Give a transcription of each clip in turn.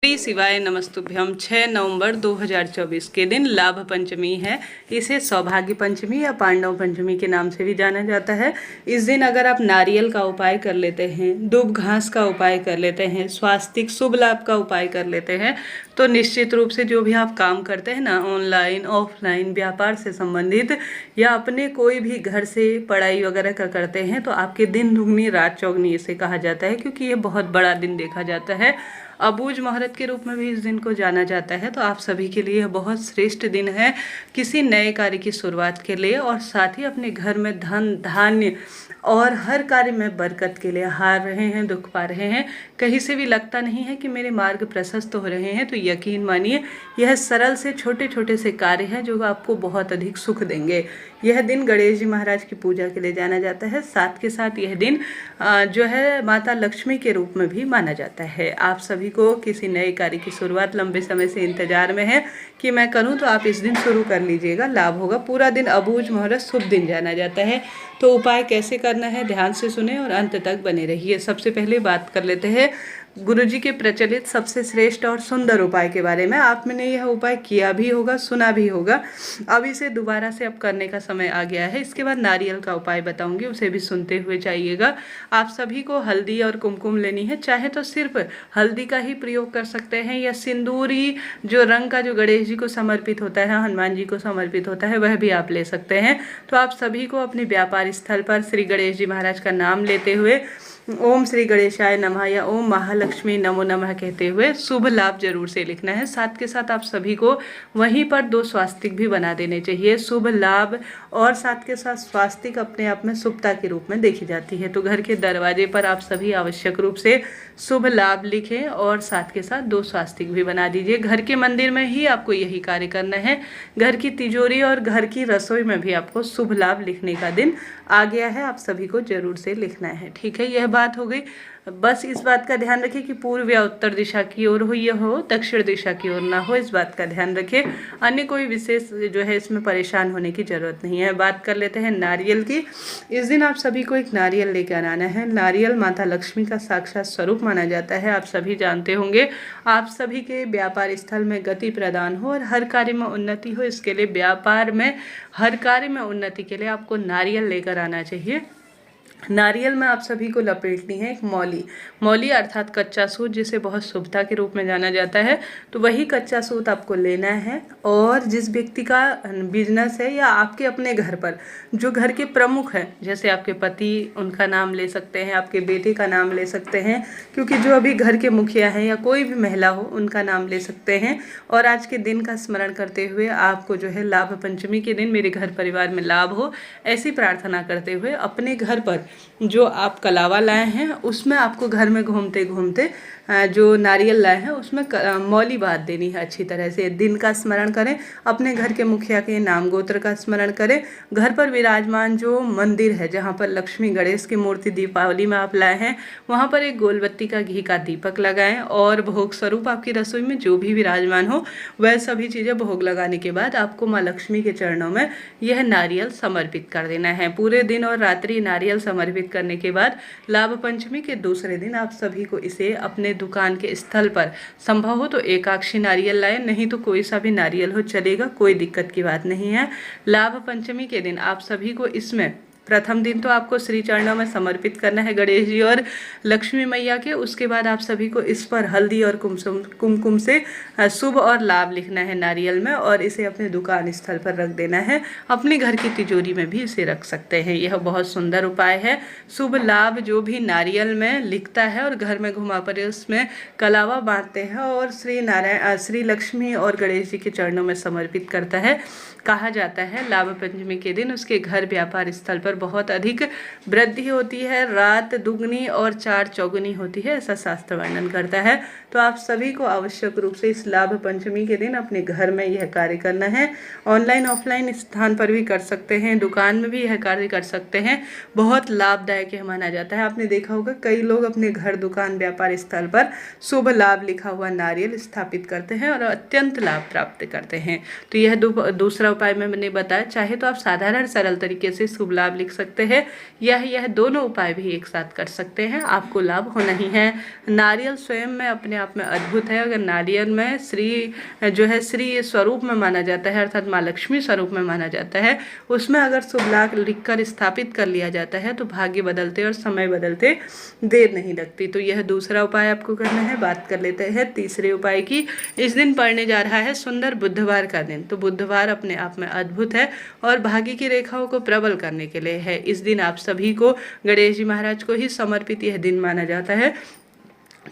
श्री शिवाय नमस्तुभ्यम। 6 नवंबर 2024 के दिन लाभ पंचमी है। इसे सौभाग्य पंचमी या पांडव पंचमी के नाम से भी जाना जाता है। इस दिन अगर आप नारियल का उपाय कर लेते हैं, दूब घास का उपाय कर लेते हैं, स्वास्तिक शुभ लाभ का उपाय कर लेते हैं, तो निश्चित रूप से जो भी आप काम करते हैं ना, ऑनलाइन ऑफलाइन व्यापार से संबंधित या अपने कोई भी घर से पढ़ाई वगैरह का करते हैं, तो आपके दिन दुगनी रात चौगनी इसे कहा जाता है, क्योंकि ये बहुत बड़ा दिन देखा जाता है। अबूझ मुहूर्त के रूप में भी इस दिन को जाना जाता है। तो आप सभी के लिए यह बहुत श्रेष्ठ दिन है किसी नए कार्य की शुरुआत के लिए, और साथ ही अपने घर में धन धान्य और हर कार्य में बरकत के लिए हार रहे हैं, दुख पा रहे हैं, कहीं से भी लगता नहीं है कि मेरे मार्ग प्रशस्त हो रहे हैं, तो यकीन मानिए यह सरल से छोटे छोटे से कार्य हैं जो आपको बहुत अधिक सुख देंगे। यह दिन गणेश जी महाराज की पूजा के लिए जाना जाता है। साथ के साथ यह दिन जो है माता लक्ष्मी के रूप में भी माना जाता है। आप सभी को किसी नए कार्य की शुरुआत लंबे समय से इंतजार में है कि मैं करूं, तो आप इस दिन शुरू कर लीजिएगा, लाभ होगा। पूरा दिन अबूझ मुहूर्त शुभ दिन जाना जाता है। तो उपाय कैसे करना है ध्यान से सुने और अंत तक बने रहिए। सबसे पहले बात कर लेते हैं गुरुजी के प्रचलित सबसे श्रेष्ठ और सुंदर उपाय के बारे में। आपने यह उपाय किया भी होगा, सुना भी होगा, अब इसे दोबारा से अब करने का समय आ गया है। इसके बाद नारियल का उपाय बताऊंगी, उसे भी सुनते हुए जाइएगा। आप सभी को हल्दी और कुमकुम लेनी है, चाहे तो सिर्फ हल्दी का ही प्रयोग कर सकते हैं, या सिंदूरी जो रंग का जो गणेश जी को समर्पित होता है, हनुमान जी को समर्पित होता है, वह भी आप ले सकते हैं। तो आप सभी को अपने व्यापार स्थल पर श्री गणेश जी महाराज का नाम लेते हुए ओम श्री गणेशाय नमः या ओम महालक्ष्मी नमो नमः कहते हुए शुभ लाभ जरूर से लिखना है। साथ के साथ आप सभी को वहीं पर 2 स्वास्तिक भी बना देने चाहिए। शुभ लाभ और साथ के साथ स्वास्तिक अपने आप में शुभता के रूप में देखी जाती है। तो घर के दरवाजे पर आप सभी आवश्यक रूप से शुभ लाभ लिखें और साथ के साथ 2 स्वास्तिक भी बना दीजिए। घर के मंदिर में ही आपको यही कार्य करना है। घर की तिजोरी और घर की रसोई में भी आपको शुभ लाभ लिखने का दिन आ गया है, आप सभी को जरूर से लिखना है। ठीक है, यह बात हो गई। बस इस बात का ध्यान रखिए कि पूर्व या उत्तर दिशा की ओर हो, यह हो दक्षिण दिशा की ओर ना हो, इस बात का ध्यान रखिए। अन्य कोई विशेष जो है इसमें परेशान होने की जरूरत नहीं है। बात कर लेते हैं नारियल की। इस दिन आप सभी को एक नारियल लेकर आना है। नारियल माता लक्ष्मी का साक्षात स्वरूप माना जाता है, आप सभी जानते होंगे। आप सभी के व्यापार स्थल में गति प्रदान हो और हर कार्य में उन्नति हो, इसके लिए व्यापार में हर कार्य में उन्नति के लिए आपको नारियल लेकर आना चाहिए। नारियल में आप सभी को लपेटनी है एक मौली। मौली अर्थात कच्चा सूत, जिसे बहुत शुभता के रूप में जाना जाता है। तो वही कच्चा सूत आपको लेना है, और जिस व्यक्ति का बिजनेस है या आपके अपने घर पर जो घर के प्रमुख हैं, जैसे आपके पति, उनका नाम ले सकते हैं, आपके बेटे का नाम ले सकते हैं, क्योंकि जो अभी घर के मुखिया हैं या कोई भी महिला हो उनका नाम ले सकते हैं। और आज के दिन का स्मरण करते हुए आपको जो है लाभ पंचमी के दिन मेरे घर परिवार में लाभ हो, ऐसी प्रार्थना करते हुए अपने घर पर जो आप कलावा लाए हैं उसमें आपको घर में घूमते घूमते जो नारियल लाए हैं उसमें मौली बात देनी है। अच्छी तरह से दिन का स्मरण करें, अपने घर के मुखिया के नाम गोत्र का स्मरण करें। घर पर विराजमान जो मंदिर है जहाँ पर लक्ष्मी गणेश की मूर्ति दीपावली में आप लाए हैं, वहाँ पर एक गोलबत्ती का घी का दीपक लगाएं, और भोग स्वरूप आपकी रसोई में जो भी विराजमान हो वह सभी चीज़ें भोग लगाने के बाद आपको माँ लक्ष्मी के चरणों में यह नारियल समर्पित कर देना है। पूरे दिन और रात्रि नारियल समर्पित करने के बाद लाभ पंचमी के दूसरे दिन आप सभी को इसे अपने दुकान के स्थल पर संभव हो तो एकाक्षी नारियल लाए, नहीं तो कोई सा भी नारियल हो चलेगा, कोई दिक्कत की बात नहीं है। लाभ पंचमी के दिन आप सभी को इसमें प्रथम दिन तो आपको श्री चरणों में समर्पित करना है गणेश जी और लक्ष्मी मैया के। उसके बाद आप सभी को इस पर हल्दी और कुमकुम से शुभ और लाभ लिखना है नारियल में, और इसे अपने दुकान स्थल पर रख देना है। अपने घर की तिजोरी में भी इसे रख सकते हैं। यह बहुत सुंदर उपाय है। शुभ लाभ जो भी नारियल में लिखता है और घर में घुमा पर उसमें कलावा बांधते हैं और श्री लक्ष्मी और गणेश जी के चरणों में समर्पित करता है, कहा जाता है लाभ पंचमी के दिन उसके घर व्यापार स्थल पर बहुत अधिक वृद्धि होती है, रात दुगनी और 4 चौगुनी होती है, ऐसा शास्त्र वर्णन करता है। तो आप सभी को आवश्यक रूप से इस लाभ पंचमी के दिन अपने घर में यह कार्य करना है। ऑनलाइन ऑफलाइन स्थान पर भी कर सकते हैं, दुकान में भी यह कार्य कर सकते हैं। बहुत लाभदायक यह माना जाता है। आपने देखा होगा कई लोग अपने घर दुकान व्यापार स्थल पर शुभ लाभ लिखा हुआ नारियल स्थापित करते हैं और अत्यंत लाभ प्राप्त करते हैं। तो यह दूसरा उपाय मैंने बताया। चाहे तो आप साधारण सरल तरीके से शुभ लाभ लिख देख सकते हैं। यह दोनों उपाय भी एक साथ कर सकते हैं, आपको लाभ होना ही है। नारियल स्वयं में अपने आप में अद्भुत है। अगर नारियल में श्री स्वरूप में माना जाता है, अर्थात माँ लक्ष्मी स्वरूप में माना जाता है, उसमें अगर शुभ लाभ लिखकर स्थापित कर लिया जाता है तो भाग्य बदलते और समय बदलते देर नहीं लगती। तो यह दूसरा उपाय आपको करना है। बात कर लेते हैं तीसरे उपाय की। इस दिन पड़ने जा रहा है सुंदर बुधवार का दिन। तो बुधवार अपने आप में अद्भुत है और भाग्य की रेखाओं को प्रबल करने के लिए है। इस दिन आप सभी को गणेश जी महाराज को ही समर्पित यह दिन माना जाता है।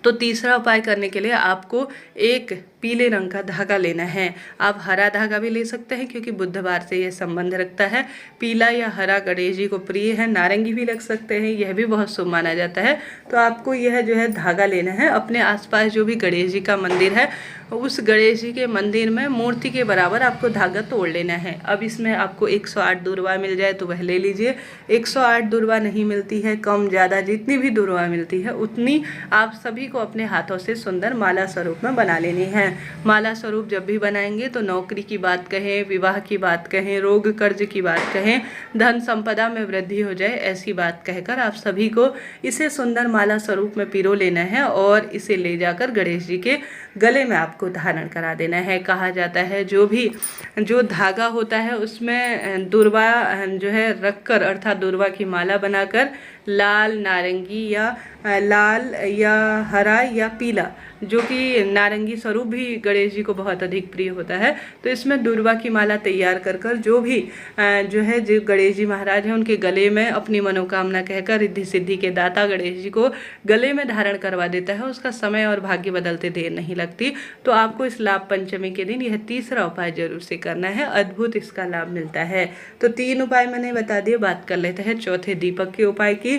तो तीसरा उपाय करने के लिए आपको एक पीले रंग का धागा लेना है। आप हरा धागा भी ले सकते हैं क्योंकि बुधवार से यह संबंध रखता है। पीला या हरा गणेश जी को प्रिय है। नारंगी भी लग सकते हैं, यह भी बहुत शुभ माना जाता है। तो आपको यह धागा लेना है। अपने आसपास जो भी गणेश जी का मंदिर है उस गणेश जी के मंदिर में मूर्ति के बराबर आपको धागा तोड़ लेना है। अब इसमें आपको 108 दुर्वा मिल जाए तो वह ले लीजिए। 108 दुर्वा नहीं मिलती है, कम ज़्यादा जितनी भी दुर्वा मिलती है उतनी आप सभी को अपने हाथों से सुंदर माला स्वरूप में बना लेनी है। माला स्वरूप जब भी बनाएंगे तो नौकरी की बात कहें, विवाह की बात कहें, रोग कर्ज की बात कहें, धन संपदा में वृद्धि हो जाए, ऐसी बात कहकर आप सभी को इसे सुंदर माला स्वरूप में पिरो लेना है और इसे ले जाकर गणेश जी के गले में आपको धारण करा देना है। कहा जाता है जो धागा होता है उसमें दुर्वा रखकर, अर्थात दुर्वा की माला बनाकर लाल, नारंगी या हरा या पीला, जो कि नारंगी स्वरूप भी गणेश जी को बहुत अधिक प्रिय होता है, तो इसमें दुर्वा की माला तैयार कर जो गणेश जी महाराज हैं उनके गले में अपनी मनोकामना कहकर रिद्धि सिद्धि के दाता गणेश जी को गले में धारण करवा देता है, उसका समय और भाग्य बदलते देर नहीं लगती। तो आपको इस लाभ पंचमी के दिन यह तीसरा उपाय जरूर से करना है, अद्भुत इसका लाभ मिलता है। तो 3 उपाय मैंने बता दिए। बात कर लेते हैं चौथे दीपक के उपाय की।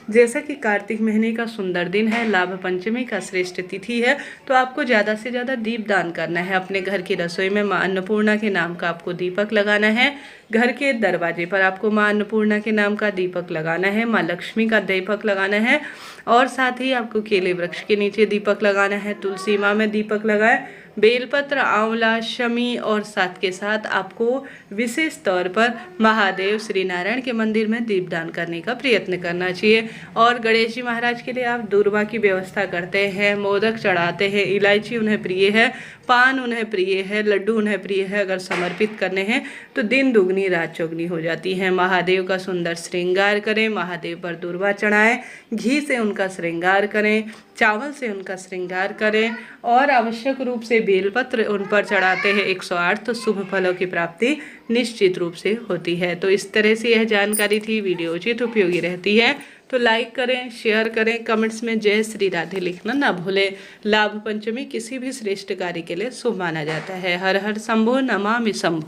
जैसा कि कार्तिक महीने का सुंदर दिन है, लाभ पंचमी का श्रेष्ठ तिथि है, तो आपको ज़्यादा से ज़्यादा दीप दान करना है। अपने घर की रसोई में माँ अन्नपूर्णा के नाम का आपको दीपक लगाना है। घर के दरवाजे पर आपको माँ अन्नपूर्णा के नाम का दीपक लगाना है। माँ लक्ष्मी का दीपक लगाना है और साथ ही आपको केले वृक्ष के नीचे दीपक लगाना है। तुलसी माँ में दीपक लगाए, बेलपत्र, आंवला, शमी और साथ के साथ आपको विशेष तौर पर महादेव श्री नारायण के मंदिर में दीपदान करने का प्रयत्न करना चाहिए। और गणेश जी महाराज के लिए आप दुर्वा की व्यवस्था करते हैं, मोदक चढ़ाते हैं, इलायची उन्हें प्रिय है, पान उन्हें प्रिय है, लड्डू उन्हें प्रिय है। अगर समर्पित करने हैं तो दिन दुगनी रात चौगनी हो जाती है। महादेव का सुंदर श्रृंगार करें, महादेव पर दुर्वा चढ़ाएं, घी से उनका श्रृंगार करें, चावल से उनका श्रृंगार करें और आवश्यक रूप से बेलपत्र उन पर चढ़ाते हैं 108, तो शुभ फलों की प्राप्ति निश्चित रूप से होती है। तो इस तरह से यह जानकारी थी। वीडियो उचित उपयोगी रहती है तो लाइक करें, शेयर करें, कमेंट्स में जय श्री राधे लिखना ना भूलें। लाभ पंचमी किसी भी श्रेष्ठ कार्य के लिए शुभ माना जाता है। हर हर शंभो, नमामि शंभो।